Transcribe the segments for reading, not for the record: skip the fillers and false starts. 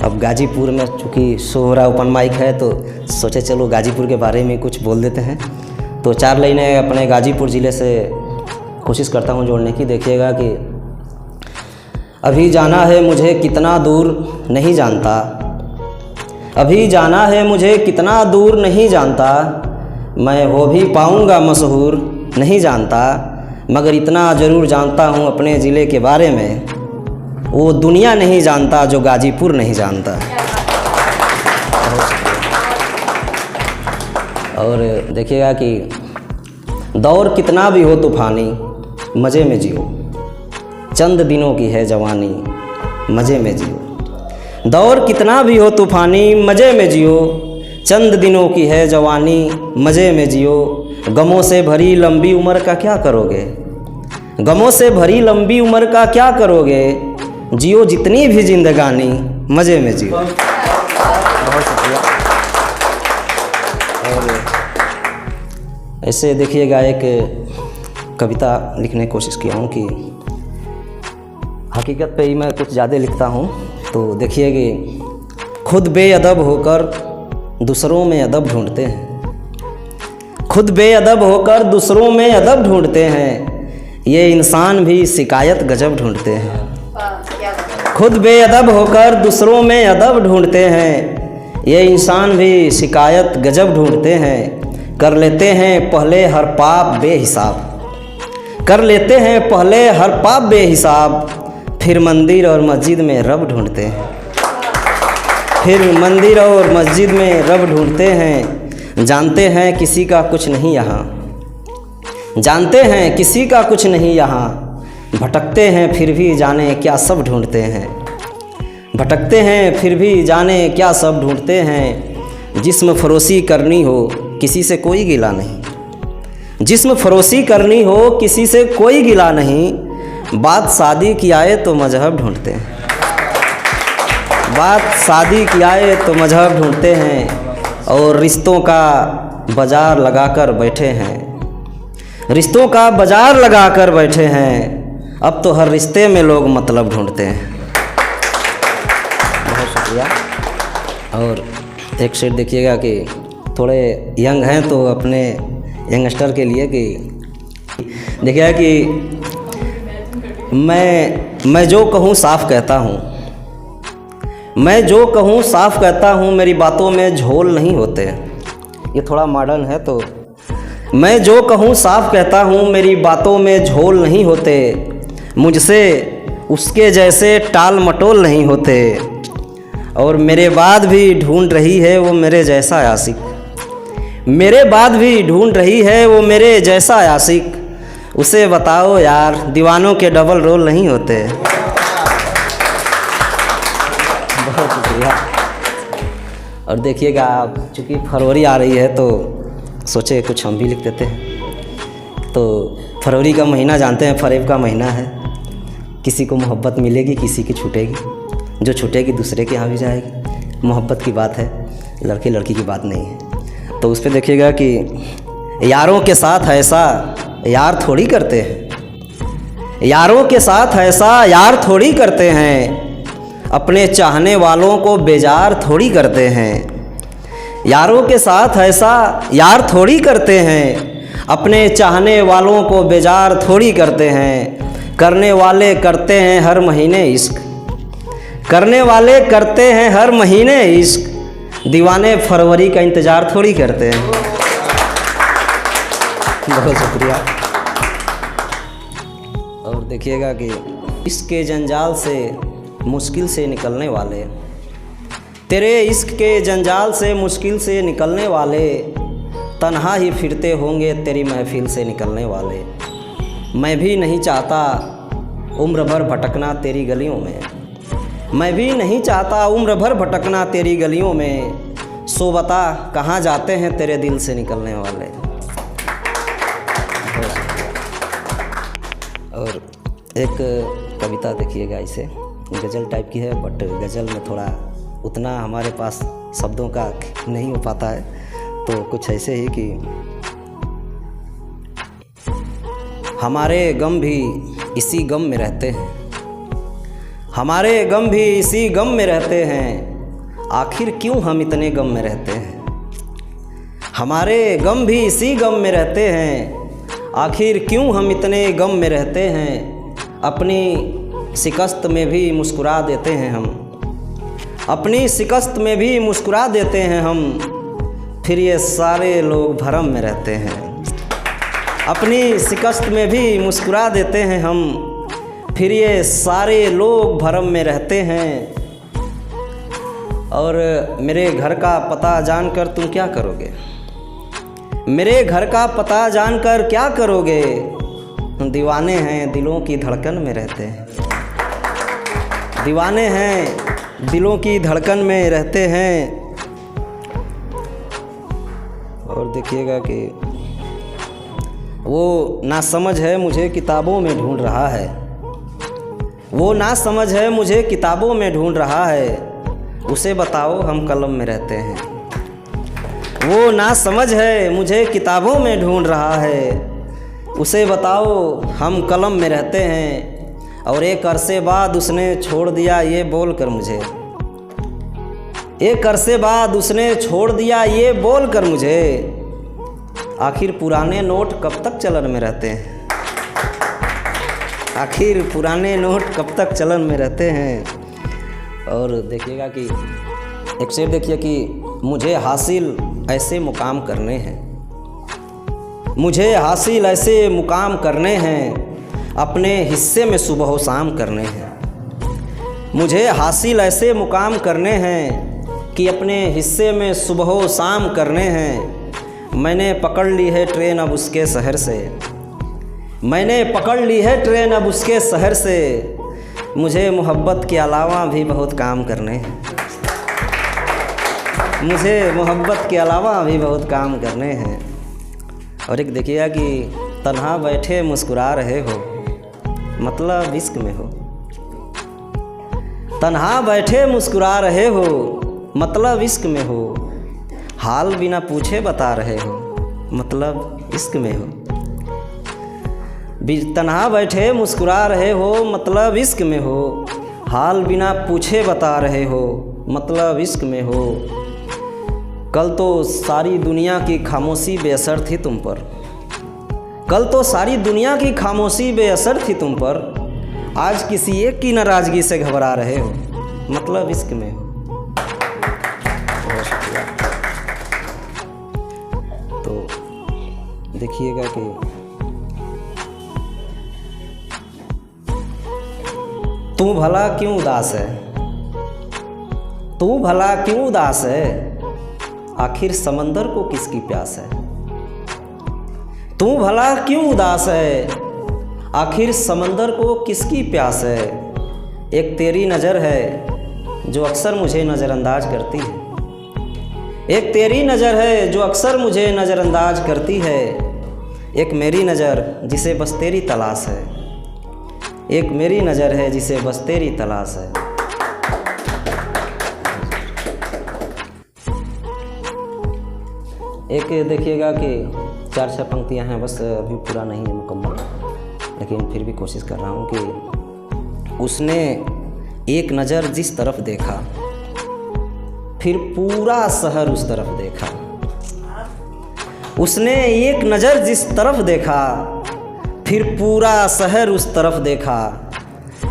अब गाजीपुर में चूँकि सोहरा ओपन माइक है तो सोचे चलो गाजीपुर के बारे में कुछ बोल देते हैं। तो 4 लाइनें अपने गाजीपुर ज़िले से कोशिश करता हूँ जोड़ने की। देखिएगा कि अभी जाना है मुझे कितना दूर नहीं जानता, अभी जाना है मुझे कितना दूर नहीं जानता, मैं हो भी पाऊँगा मशहूर नहीं जानता, मगर इतना ज़रूर जानता हूँ अपने ज़िले के बारे में, वो दुनिया नहीं जानता जो गाजीपुर नहीं जानता। और देखिएगा कि दौर कितना भी हो तूफ़ानी मज़े में जियो, चंद दिनों की है जवानी मज़े में जियो। दौर कितना भी हो तूफ़ानी मज़े में जियो, चंद दिनों की है जवानी मज़े में जियो। गमों से भरी लंबी उम्र का क्या करोगे, गमों से भरी लंबी उम्र का क्या करोगे, जियो जितनी भी जिंदगानी मज़े में जियो। बहुत शुक्रिया। और ऐसे देखिएगा एक कविता लिखने की कोशिश किया हूँ कि हकीकत पे ही मैं कुछ ज़्यादा लिखता हूँ। तो देखिए कि खुद बेअदब होकर दूसरों में अदब ढूंढते हैं, खुद बेअदब होकर दूसरों में अदब ढूंढते हैं, ये इंसान भी शिकायत गजब ढूंढते हैं। खुद बेअदब होकर दूसरों में अदब ढूंढते हैं, ये इंसान भी शिकायत गजब ढूंढते हैं। कर लेते हैं पहले हर पाप बेहिसाब, कर लेते हैं पहले हर पाप बेहिसाब, फिर मंदिर और मस्जिद में रब ढूंढते हैं, फिर मंदिर और मस्जिद में रब ढूंढते हैं। जानते हैं किसी का कुछ नहीं यहाँ, जानते हैं किसी का कुछ नहीं यहाँ, भटकते हैं फिर भी जाने क्या सब ढूंढते हैं, भटकते हैं फिर भी जाने क्या सब ढूंढते हैं। जिस्म फरोशी करनी हो किसी से कोई गिला नहीं, जिस्म फरोशी करनी हो किसी से कोई गिला नहीं, बात शादी की आए तो मजहब ढूंढते हैं, बात शादी की आए तो मजहब ढूंढते हैं। और रिश्तों का बाज़ार लगाकर बैठे हैं, रिश्तों का बाज़ार लगाकर बैठे हैं, अब तो हर रिश्ते में लोग मतलब ढूंढते हैं। बहुत शुक्रिया। और एक शेर देखिएगा कि थोड़े यंग हैं तो अपने यंगस्टर के लिए कि देखिएगा कि मैं जो कहूँ साफ कहता हूँ, मैं जो कहूँ साफ कहता हूँ, मेरी बातों में झोल नहीं होते। ये थोड़ा मॉडर्न है। तो मैं जो कहूँ साफ कहता हूँ, मेरी बातों में झोल नहीं होते, मुझसे उसके जैसे टाल मटोल नहीं होते। और मेरे बाद भी ढूंढ रही है वो मेरे जैसा आशिक, मेरे बाद भी ढूंढ रही है वो मेरे जैसा आशिक, उसे बताओ यार दीवानों के डबल रोल नहीं होते। बहुत शुक्रिया। और देखिएगा चूँकि फरवरी आ रही है तो सोचे कुछ हम भी लिख देते हैं। तो फरवरी का महीना जानते हैं, फरेब का महीना है। किसी को मोहब्बत मिलेगी, किसी की छूटेगी, जो छूटेगी दूसरे के यहाँ भी जाएगी। मोहब्बत की बात है, लड़के लड़की की बात नहीं है। तो उस पर देखिएगा कि यारों के साथ ऐसा यार थोड़ी करते हैं, यारों के साथ ऐसा यार थोड़ी करते हैं, अपने चाहने वालों को बेजार थोड़ी करते हैं। यारों के साथ ऐसा यार थोड़ी करते हैं, अपने चाहने वालों को बेजार थोड़ी करते हैं। करने वाले करते हैं हर महीने इश्क, करने वाले करते हैं हर महीने इश्क, दीवाने फरवरी का इंतज़ार थोड़ी करते हैं। बहुत शुक्रिया। और देखिएगा कि इसके जंजाल से मुश्किल से निकलने वाले, तेरे इश्क के जंजाल से मुश्किल से निकलने वाले, तन्हा ही फिरते होंगे तेरी महफिल से निकलने वाले। मैं भी नहीं चाहता उम्र भर भटकना तेरी गलियों में, मैं भी नहीं चाहता उम्र भर भटकना तेरी गलियों में, सो बता कहाँ जाते हैं तेरे दिल से निकलने वाले। और एक कविता देखिएगा, इसे गज़ल टाइप की है, बट गज़ल में थोड़ा उतना हमारे पास शब्दों का नहीं हो पाता है। तो कुछ ऐसे ही कि हमारे गम भी इसी गम में रहते हैं, हमारे गम भी इसी गम में रहते हैं, आखिर क्यों हम इतने गम में रहते हैं। हमारे गम भी इसी गम में रहते हैं, आखिर क्यों हम इतने गम में रहते हैं। अपनी शिकस्त में भी मुस्कुरा देते हैं हम, अपनी शिकस्त में भी मुस्कुरा देते हैं हम, फिर ये सारे लोग भरम में रहते हैं। अपनी शिकस्त में भी मुस्कुरा देते हैं हम, फिर ये सारे लोग भरम में रहते हैं। और मेरे घर का पता जानकर तुम क्या करोगे, मेरे घर का पता जानकर क्या करोगे। दीवाने हैं दिलों की धड़कन में रहते हैं, दीवाने हैं दिलों की धड़कन में रहते हैं। और देखिएगा कि वो नासमझ है मुझे किताबों में ढूंढ रहा है, वो नासमझ है मुझे किताबों में ढूंढ रहा है, उसे बताओ हम कलम में रहते हैं। वो नासमझ है मुझे किताबों में ढूंढ रहा है, उसे बताओ हम कलम में रहते हैं। और एक अरसे बाद उसने छोड़ दिया ये बोल कर मुझे, एक अरसे बाद उसने छोड़ दिया ये बोल कर मुझे, आखिर पुराने नोट कब तक चलन में रहते हैं। आखिर पुराने नोट कब तक चलन में रहते हैं। और देखिएगा कि एक शेर देखिए कि मुझे हासिल ऐसे मुकाम करने हैं, मुझे हासिल ऐसे मुकाम करने हैं, अपने हिस्से में सुबह व शाम करने हैं। मुझे हासिल ऐसे मुकाम करने हैं कि अपने हिस्से में सुबह व शाम करने हैं। मैंने पकड़ ली है ट्रेन अब उसके शहर से, मैंने पकड़ ली है ट्रेन अब उसके शहर से, मुझे मोहब्बत के अलावा भी बहुत काम करने हैं, मुझे मोहब्बत के अलावा भी बहुत काम करने हैं। और एक देखिएगा कि तन्हा बैठे मुस्कुरा रहे हो, मतलब इश्क में हो। तन्हा बैठे मुस्कुरा रहे हो, मतलब इश्क में हो। हाल बिना पूछे बता रहे हो, मतलब इश्क में हो। तन्हा बैठे मुस्कुरा रहे हो, मतलब इश्क में हो। हाल बिना पूछे बता रहे हो, मतलब इश्क में हो। कल तो सारी दुनिया की खामोशी बेअसर थी तुम पर, कल तो सारी दुनिया की खामोशी बेअसर थी तुम पर, आज किसी एक की नाराज़गी से घबरा रहे हो, मतलब इश्क में हो। तो देखिएगा कि तू भला क्यों उदास है, तू भला क्यों उदास है, आखिर समंदर को किसकी प्यास है। तू भला क्यों उदास है, आखिर समंदर को किसकी प्यास है। एक तेरी नज़र है जो अक्सर मुझे नज़रअंदाज करती है, एक तेरी नज़र है जो अक्सर मुझे नज़रअंदाज करती है। एक मेरी नज़र जिसे बस तेरी तलाश है, एक मेरी नज़र है जिसे बस तेरी तलाश है। एक देखिएगा कि 4-6 पंक्तियाँ हैं, बस अभी पूरा नहीं है मुकम्मल, लेकिन फिर भी कोशिश कर रहा हूँ कि उसने एक नज़र जिस तरफ देखा, फिर पूरा शहर उस तरफ देखा। उसने एक नज़र जिस तरफ देखा, फिर पूरा शहर उस तरफ देखा।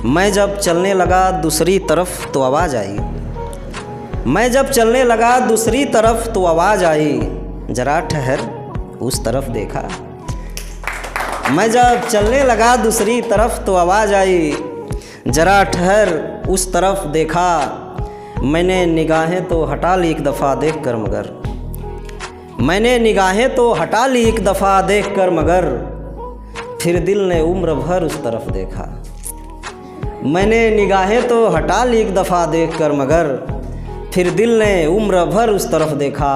मैं जब चलने लगा दूसरी तरफ तो आवाज़ आई, मैं जब चलने लगा दूसरी तरफ तो आवाज़ आई, जरा ठहर उस तरफ देखा। मैं जब चलने लगा दूसरी तरफ तो आवाज़ आई, जरा ठहर उस तरफ देखा। मैंने निगाहें तो हटा ली एक दफ़ा देख कर मगर, मैंने निगाहें तो हटा ली एक दफ़ा देख कर मगर, फिर दिल ने उम्र भर उस तरफ देखा। मैंने निगाहें तो हटा ली एक दफ़ा देख कर मगर, फिर दिल ने उम्र भर उस तरफ देखा।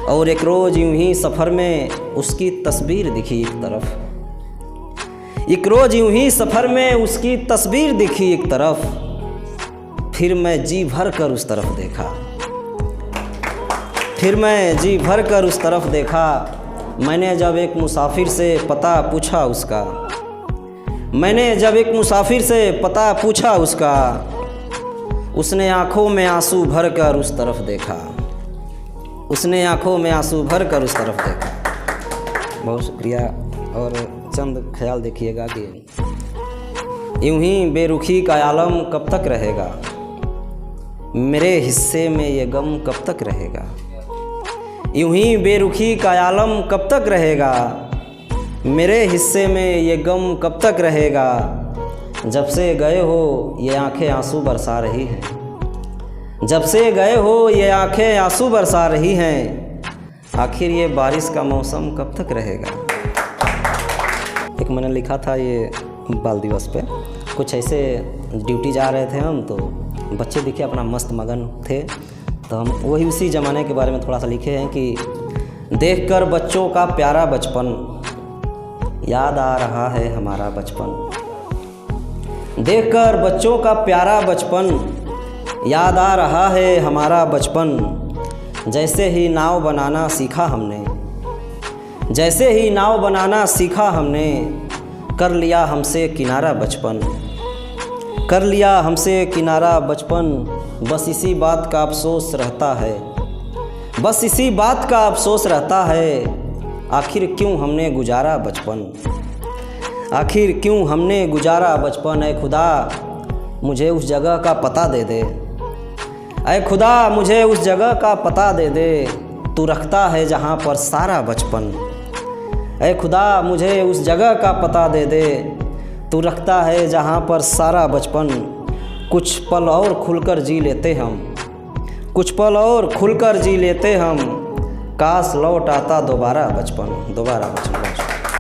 और एक रोज़ यूं ही सफ़र में उसकी तस्वीर दिखी एक तरफ, एक रोज़ यूं ही सफ़र में उसकी तस्वीर दिखी एक तरफ, फिर मैं जी भर कर उस तरफ देखा, फिर मैं जी भर कर उस तरफ देखा। मैंने जब एक मुसाफिर से पता पूछा उसका, मैंने जब एक मुसाफिर से पता पूछा उसका, उसने आँखों में आंसू भर कर उस तरफ देखा, उसने आँखों में आंसू भर कर उस तरफ देखा। बहुत शुक्रिया। और चंद ख्याल देखिएगा कि यूं ही बेरुखी का आलम कब तक रहेगा, मेरे हिस्से में ये गम कब तक रहेगा। यूं ही बेरुखी का आलम कब तक रहेगा, मेरे हिस्से में ये गम कब तक रहेगा। जब से गए हो ये आंखें आंसू बरसा रही हैं, जब से गए हो ये आंखें आंसू बरसा रही हैं। आखिर ये बारिश का मौसम कब तक रहेगा। एक मैंने लिखा था ये बाल दिवस पे, कुछ ऐसे ड्यूटी जा रहे थे हम, तो बच्चे दिखे अपना मस्त मगन थे, तो हम वही उसी ज़माने के बारे में थोड़ा सा लिखे हैं कि देखकर बच्चों का प्यारा बचपन याद आ रहा है हमारा बचपन। देखकर बच्चों का प्यारा बचपन याद आ रहा है हमारा बचपन। जैसे ही नाव बनाना सीखा हमने, जैसे ही नाव बनाना सीखा हमने, कर लिया हमसे किनारा बचपन, कर लिया हमसे किनारा बचपन। बस इसी बात का अफसोस रहता है, बस इसी बात का अफसोस रहता है। आखिर क्यों हमने गुजारा बचपन, आखिर क्यों हमने गुजारा बचपन। ऐ खुदा मुझे उस जगह का पता दे दे, ऐ खुदा मुझे उस जगह का पता दे दे, तू रखता है जहाँ पर सारा बचपन। ऐ खुदा मुझे उस जगह का पता दे दे, तू रखता है जहाँ पर सारा बचपन। कुछ पल और खुलकर जी लेते हम, कुछ पल और खुलकर जी लेते हम। काश लौट आता दोबारा बचपन, दोबारा बचपन।